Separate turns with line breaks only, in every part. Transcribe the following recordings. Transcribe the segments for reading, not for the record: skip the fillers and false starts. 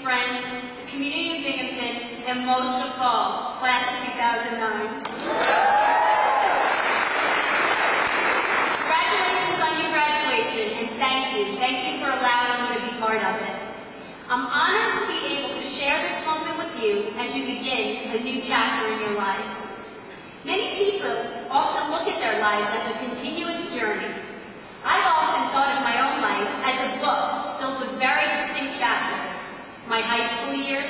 friends, the community of Binghamton, and most of all, class of 2009. Congratulations on your graduation, and thank you. Thank you for allowing me to be part of it. I'm honored to be able to share this moment with you as you begin a new chapter in your lives. Many people often look at their lives as a continuous journey. I've often thought of my own life as a book filled with very distinct chapters. My high school years,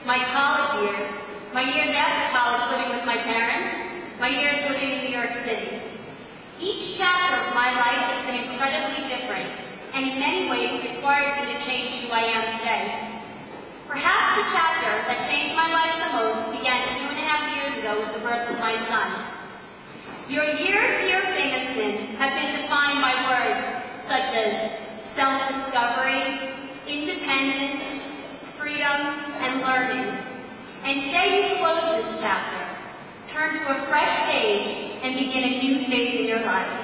my college years, my years after college living with my parents, my years living in New York City. Each chapter of my life has been incredibly different, and in many ways required me to change who I am today. Perhaps the chapter that changed my life the most began 2.5 years ago with the birth of my son. Your years here at Binghamton have been defined by words such as self-discovery, independence, freedom, and learning. And today you close this chapter, turn to a fresh page, and begin a new phase in your lives.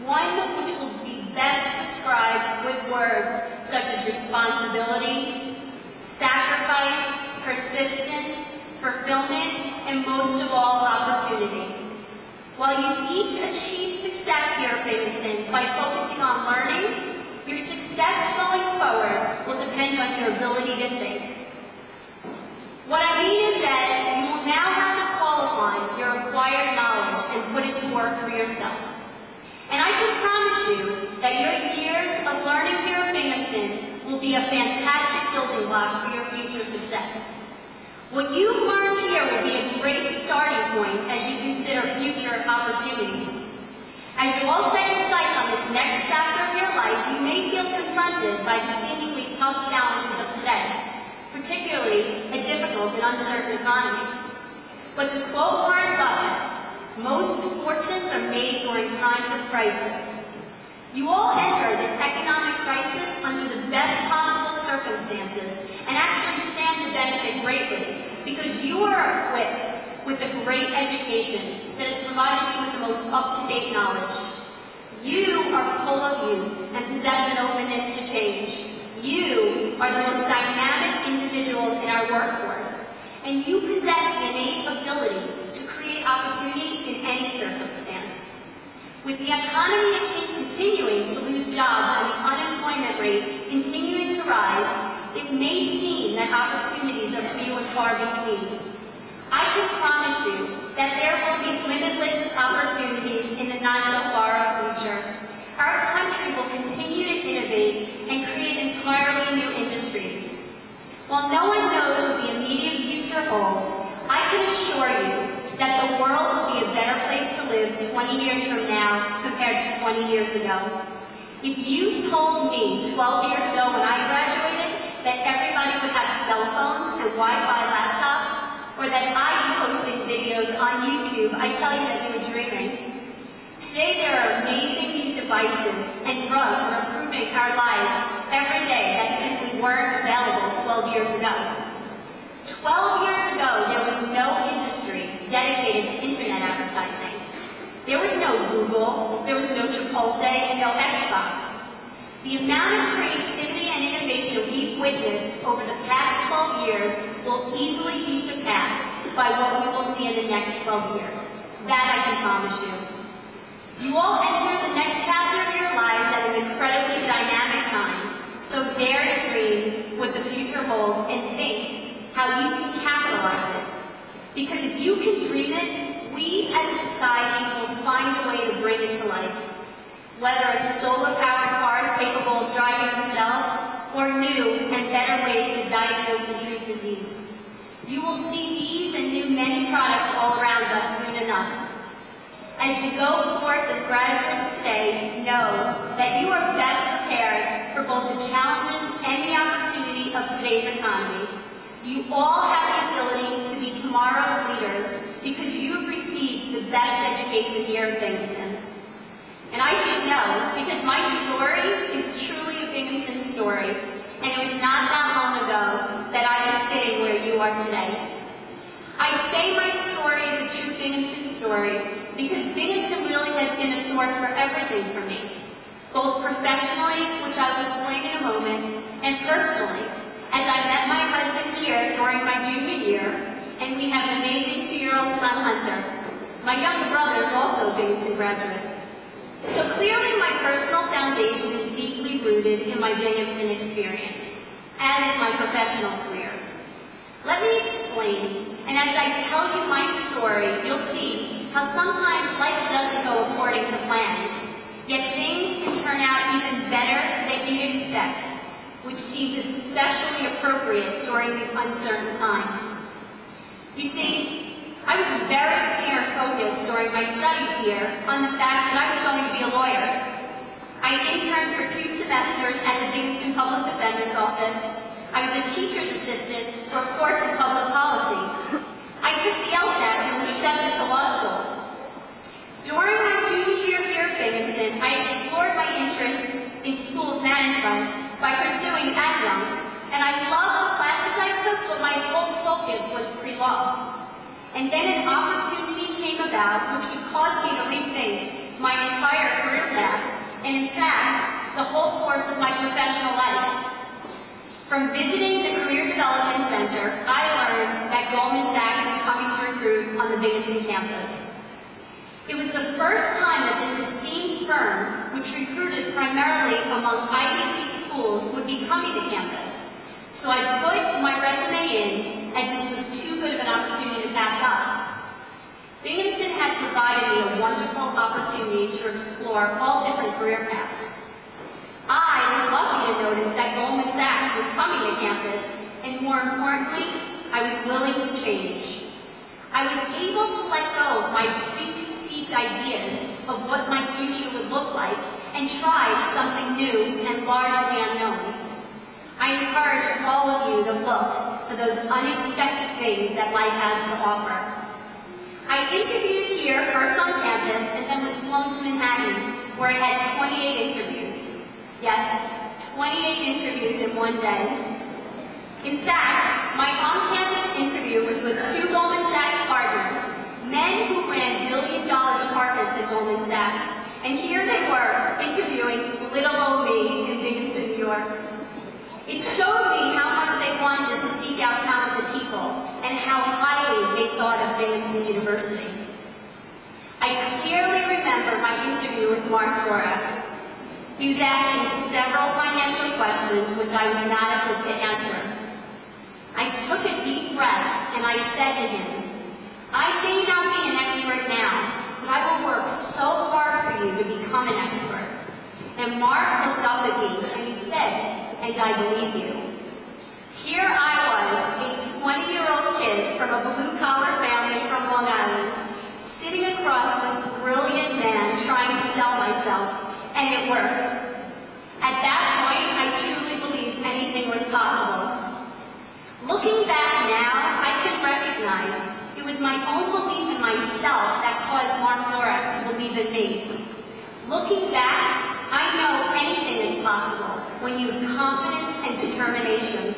One which will be best described with words such as responsibility, sacrifice, persistence, fulfillment, and most of all, opportunity. While you've each achieved success here at Binghamton by focusing on learning, your success going forward will depend on your ability to think. What I mean is that you will now have to call upon your acquired knowledge and put it to work for yourself. And I can promise you that your years of learning here at Binghamton will be a fantastic building block for your future success. What you've learned here will be a great starting point as you consider future opportunities. As you all set your sights on this next chapter of your life, you may feel confronted by the seemingly tough challenges of today, particularly a difficult and uncertain economy. But to quote Warren Buffett, most fortunes are made during times of crisis. You all enter this economic crisis under the best possible circumstances and actually stand to benefit greatly because you are equipped with a great education that has provided you with the most up-to-date knowledge. You are full of youth and possess an openness to change. You are the most dynamic individuals in our workforce, and you possess the innate ability to create opportunity in any circumstance. With the economy continuing to lose jobs and the unemployment rate continuing to rise, it may seem that opportunities are few and far between. I can promise you that there will be limitless opportunities in the not-so-far future. Our country will continue to innovate and create entirely new industries. While no one knows what the immediate future holds, I can assure you that the world will be a better place to live 20 years from now compared to 20 years ago. If you told me 12 years ago when I graduated that everybody would have cell phones and Wi-Fi laptops, or that I'd be posting videos on YouTube, I tell you that you were dreaming. Today there are amazing new devices and drugs that are improving our lives every day that simply weren't available 12 years ago. 12 years ago, there was no industry dedicated to internet advertising. There was no Google, there was no Chipotle, and no Xbox. The amount of creativity and innovation we've witnessed over the past 12 years will easily be surpassed by what we will see in the next 12 years. That I can promise you. You all enter the next chapter of your lives at an incredibly dynamic time, so dare to dream what the future holds and think how you can capitalize it. Because if you can dream it, we as a society will find a way to bring it to life. Whether it's solar-powered cars capable of driving themselves, or new and better ways to diagnose and treat disease. You will see these and new many products all around us soon enough. As you go forth as graduates today, know that you are best prepared for both the challenges and the opportunity of today's economy. You all have the ability to be tomorrow's leaders because you have received the best education here at Binghamton. And I should know, because my story is truly a Binghamton story, and it was not that long ago that I was sitting where you are today. I say my story is a true Binghamton story because Binghamton really has been a source for everything for me, both professionally, which I will explain in a moment, and personally, as I met my My younger brother is also a Binghamton graduate. So clearly my personal foundation is deeply rooted in my Binghamton experience, as is my professional career. Let me explain, and as I tell you my story, you'll see how sometimes life doesn't go according to plans, yet things can turn out even better than you'd expect, which seems especially appropriate during these uncertain times. You see, I was very clear and focused during my studies here on the fact that I was going to be a lawyer. I interned for 2 semesters at the Binghamton Public Defender's Office. I was a teacher's assistant for a course in public policy. I took the LSAT and was accepted to law school. During my junior year here at Binghamton, I explored my interest in school of management by pursuing adjunct, and I loved the classes I took, but my whole focus was pre-law. And then an opportunity came about which would cause me to rethink my entire career path, and in fact, the whole course of my professional life. From visiting the Career Development Center, I learned that Goldman Sachs was coming to recruit on the Binghamton campus. It was the first time that this esteemed firm, which recruited primarily among Ivy League schools, would be coming to campus. So I put my resume in, as this was too good of an opportunity to pass up. Binghamton had provided me a wonderful opportunity to explore all different career paths. I was lucky to notice that Goldman Sachs was coming to campus, and more importantly, I was willing to change. I was able to let go of my preconceived ideas of what my future would look like and try something new and largely unknown. I encourage all of you to look for those unexpected things that life has to offer. I interviewed here first on campus and then was flown to Manhattan, where I had 28 interviews. Yes, 28 interviews in one day. In fact, my on-campus interview was with 2 Goldman Sachs partners, men who ran billion-dollar departments at Goldman Sachs, and here they were interviewing little old me in Binghamton, New York. It showed me how much they wanted to seek out talented people and how highly they thought of Binghamton University. I clearly remember my interview with Mark Zora. He was asking several financial questions which I was not equipped to answer. I took a deep breath and I said to him, I may not be an expert now, but I will work so hard for you to become an expert. And Mark looked up at me and he said, and I believe you. Here I was, a 20-year-old kid from a blue-collar family from Long Island, sitting across this brilliant man trying to sell myself, and it worked. At that point, I truly believed anything was possible. Looking back now, I can recognize it was my own belief in myself that caused Mark Zorak to believe in me. Looking back, I know anything is possible when you have confidence and determination.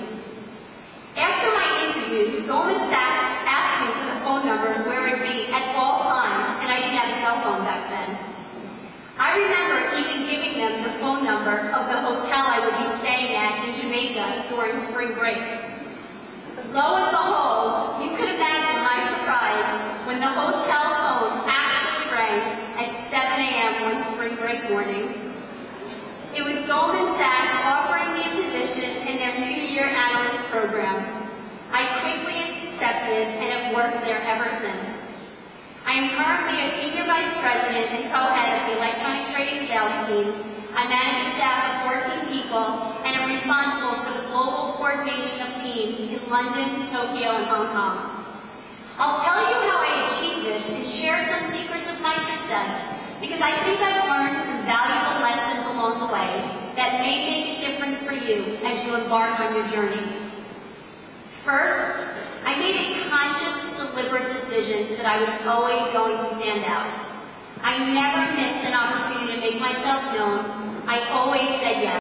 After my interviews, Goldman Sachs asked me for the phone numbers where it would be at all times, and I didn't have a cell phone back then. I remember even giving them the phone number of the hotel I would be staying at in Jamaica during spring break. Lo and behold, you could imagine my surprise when the hotel phone actually rang at 7 a.m. one spring break morning. It was Goldman Sachs offering me a position in their 2-year analyst program. I quickly accepted and have worked there ever since. I am currently a senior vice president and co-head of the electronic trading sales team. I manage a staff of 14 people and am responsible for the global coordination of teams in London, Tokyo, and Hong Kong. I'll tell you how I achieved this and share some secrets of my success, because I think I've learned some valuable lessons along the way that may make a difference for you as you embark on your journeys. First, I made a conscious, deliberate decision that I was always going to stand out. I never missed an opportunity to make myself known. I always said yes.